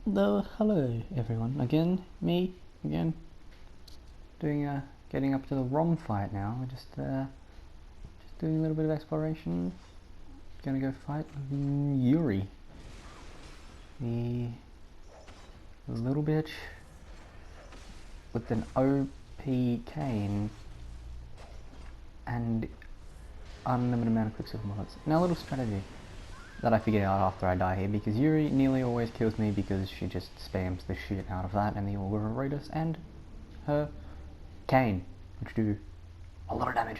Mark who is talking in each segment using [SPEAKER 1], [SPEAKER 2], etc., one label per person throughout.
[SPEAKER 1] Hello everyone, again, me, again, doing getting up to the ROM fight now. We're just doing a little bit of exploration. Gonna go fight Yuri, the little bitch with an OP cane and unlimited amount of quicksilver bullets. Now a little strategy that I figured out after I die here, because Yuri nearly always kills me because she just spams the shit out of that and the Augur of Raidus and her cane, which do a lot of damage.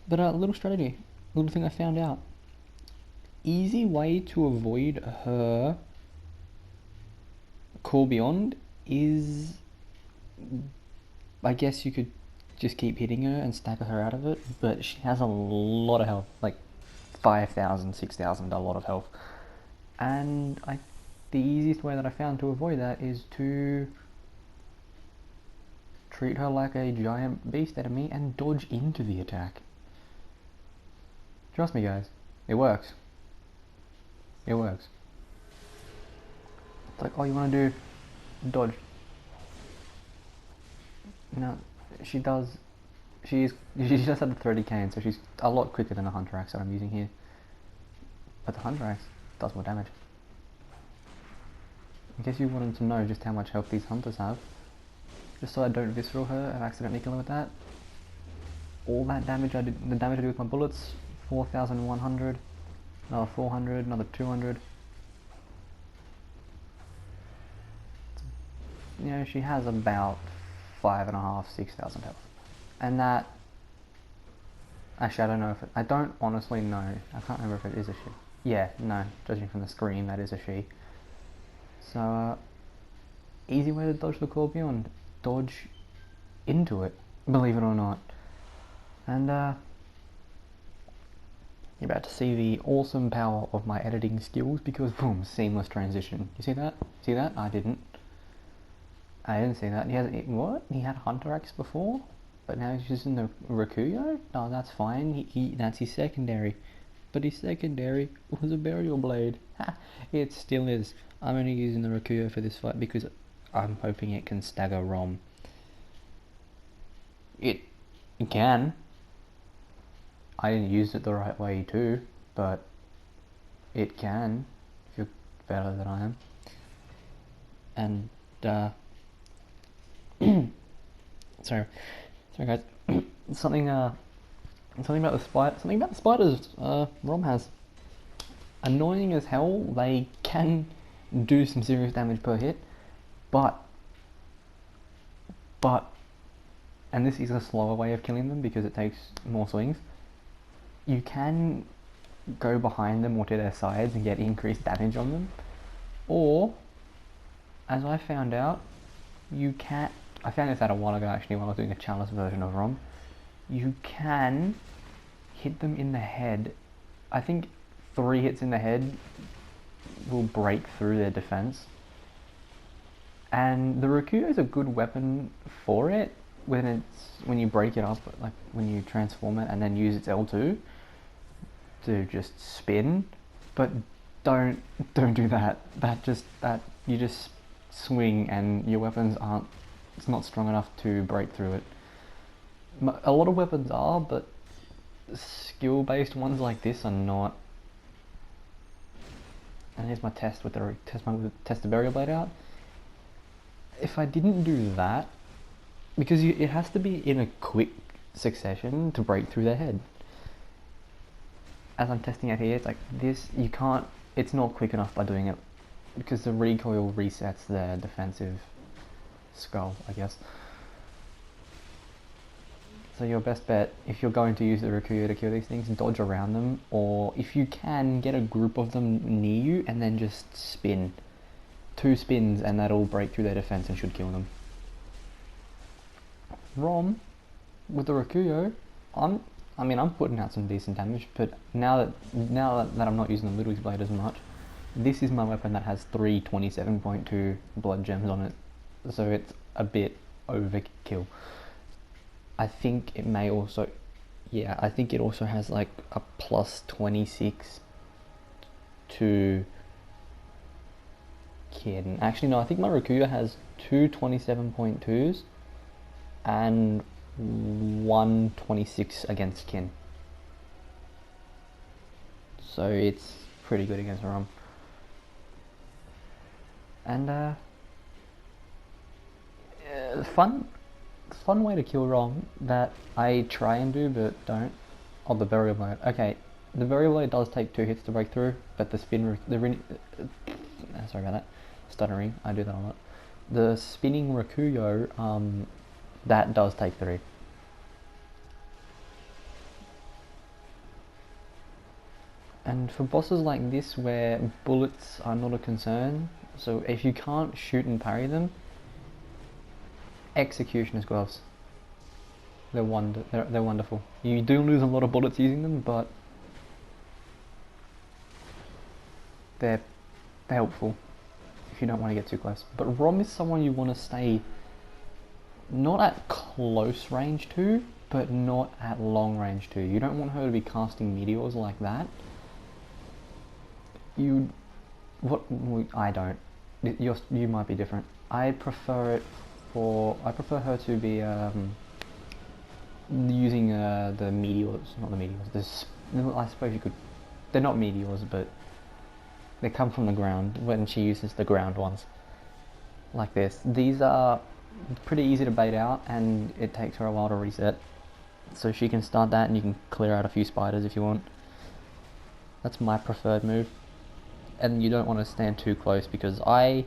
[SPEAKER 1] But a little strategy, little thing I found out. Easy way to avoid her Call Beyond is, I guess you could just keep hitting her and stagger her out of it, but she has a lot of health, like 5,000, 6,000, a lot of health. And the easiest way that I found to avoid that is to treat her like a giant beast enemy and dodge into the attack. Trust me guys, it works. It works. It's like, oh, you want to do dodge. No, she does. She just had the 30 cane, so she's a lot quicker than the Hunter Axe that I'm using here. But the Hunter Axe does more damage. In case you wanted to know just how much health these hunters have, just so I don't visceral her and accidentally kill her with that, all that damage I did, the damage I do with my bullets, 4,100, another 400, another 200. You know, she has about 5,500, 6,000 health. And that, actually I don't know if it, I don't honestly know, I can't remember if it is a she. Yeah, no, judging from the screen that is a she. So, easy way to dodge the Call Beyond, dodge into it, believe it or not. And you're about to see the awesome power of my editing skills, because boom, seamless transition. You see that? See that? I didn't see that. He has, what? He had Hunter Axe before? But now he's using the Rakuyo? No, that's fine. That's his secondary. But his secondary was a Burial Blade. Ha! It still is. I'm only using the Rakuyo for this fight because I'm hoping it can stagger ROM. It can. I didn't use it the right way too, but it can, if you're better than I am. And, sorry guys, something about the spiders ROM has. Annoying as hell, they can do some serious damage per hit, but, and this is a slower way of killing them because it takes more swings, you can go behind them or to their sides and get increased damage on them, or, as I found out, you can, I found this out a while ago actually when I was doing a Chalice version of ROM, you can hit them in the head. I think 3 hits in the head will break through their defense. And the Rakuyo is a good weapon for it when you break it up, like when you transform it and then use its L2 to just spin. But don't do that. You just swing and your weapons aren't, it's not strong enough to break through it. A lot of weapons are, but skill-based ones like this are not. And here's my test with test the Burial Blade out. If I didn't do that, because it has to be in a quick succession to break through their head. As I'm testing out here, it's like this, you can't, it's not quick enough by doing it, because the recoil resets their defensive skull, I guess. So your best bet, if you're going to use the Rakuyo to kill these things, dodge around them, or if you can, get a group of them near you and then just spin. 2 spins and that'll break through their defense and should kill them. ROM, with the Rakuyo, I'm putting out some decent damage, but now that I'm not using the Ludwig's Blade as much, this is my weapon that has 327.2 blood gems on it, so it's a bit overkill. I think it may also, yeah, I think it also has like a plus 26 to Kin. Actually, no, I think my Rakuya has two 27.2s and 126 against Kin. So it's pretty good against Rom. And fun way to kill Rom that I try and do but don't. Oh, the burial blade. Okay, the burial blade does take 2 hits to break through, but the sorry about that, stuttering. I do that a lot. The spinning Rakuyo, that does take 3. And for bosses like this where bullets are not a concern, so if you can't shoot and parry them, Executioner's gloves. They're wonderful. You do lose a lot of bullets using them, but they're helpful if you don't want to get too close. But Rom is someone you want to stay not at close range to, but not at long range to. You don't want her to be casting meteors like that. I don't. You might be different. I prefer her to be using the meteors, not the meteors. I suppose you could. They're not meteors, but they come from the ground when she uses the ground ones, like this. These are pretty easy to bait out, and it takes her a while to reset. So she can start that, and you can clear out a few spiders if you want. That's my preferred move. And you don't want to stand too close because I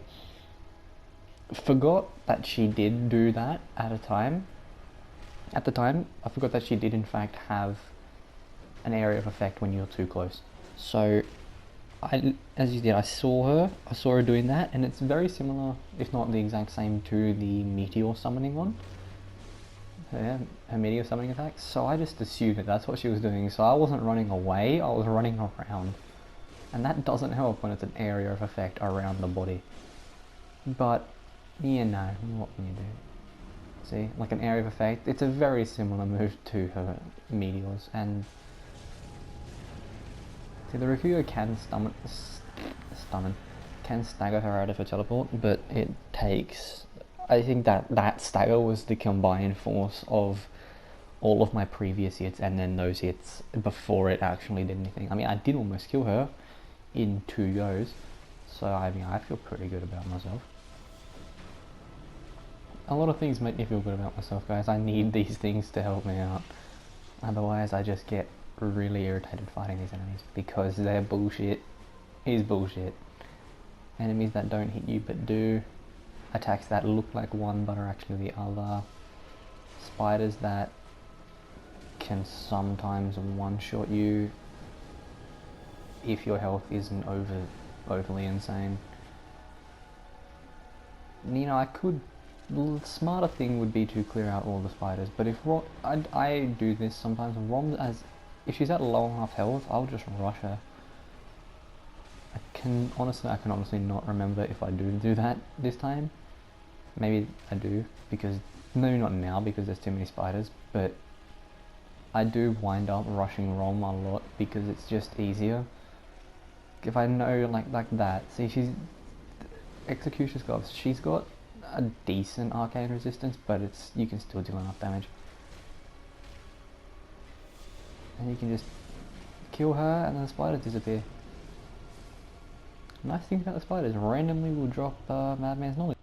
[SPEAKER 1] forgot that she did do that at the time, I forgot that she did in fact have an area of effect when you're too close. So, as you did, I saw her doing that, and it's very similar, if not the exact same, to the meteor summoning one. Yeah, her meteor summoning attack. So I just assumed that that's what she was doing. So I wasn't running away, I was running around. And that doesn't help when it's an area of effect around the body. But, yeah, no, what can you do? See, like an area of effect, it's a very similar move to her meteors, and see, the Rikuyo can can stagger her out of her teleport, but it takes, I think that stagger was the combined force of all of my previous hits and then those hits before it actually did anything. I mean, I did almost kill her in 2 goes, so I mean, I feel pretty good about myself. A lot of things make me feel good about myself, guys. I need these things to help me out. Otherwise, I just get really irritated fighting these enemies because their bullshit is bullshit. Enemies that don't hit you but do. Attacks that look like one but are actually the other. Spiders that can sometimes one-shot you if your health isn't overly insane. You know, the smarter thing would be to clear out all the spiders, but if I do this sometimes. If she's at low enough health, I'll just rush her. I can honestly not remember if I do that this time. Maybe I do, because maybe not now because there's too many spiders, but I do wind up rushing Rom a lot because it's just easier. If I know like that, see, she's Executioner's gloves. She's got a decent arcane resistance, but you can still do enough damage. And you can just kill her and then the spiders disappear. Nice thing about the spiders, randomly will drop Madman's knowledge.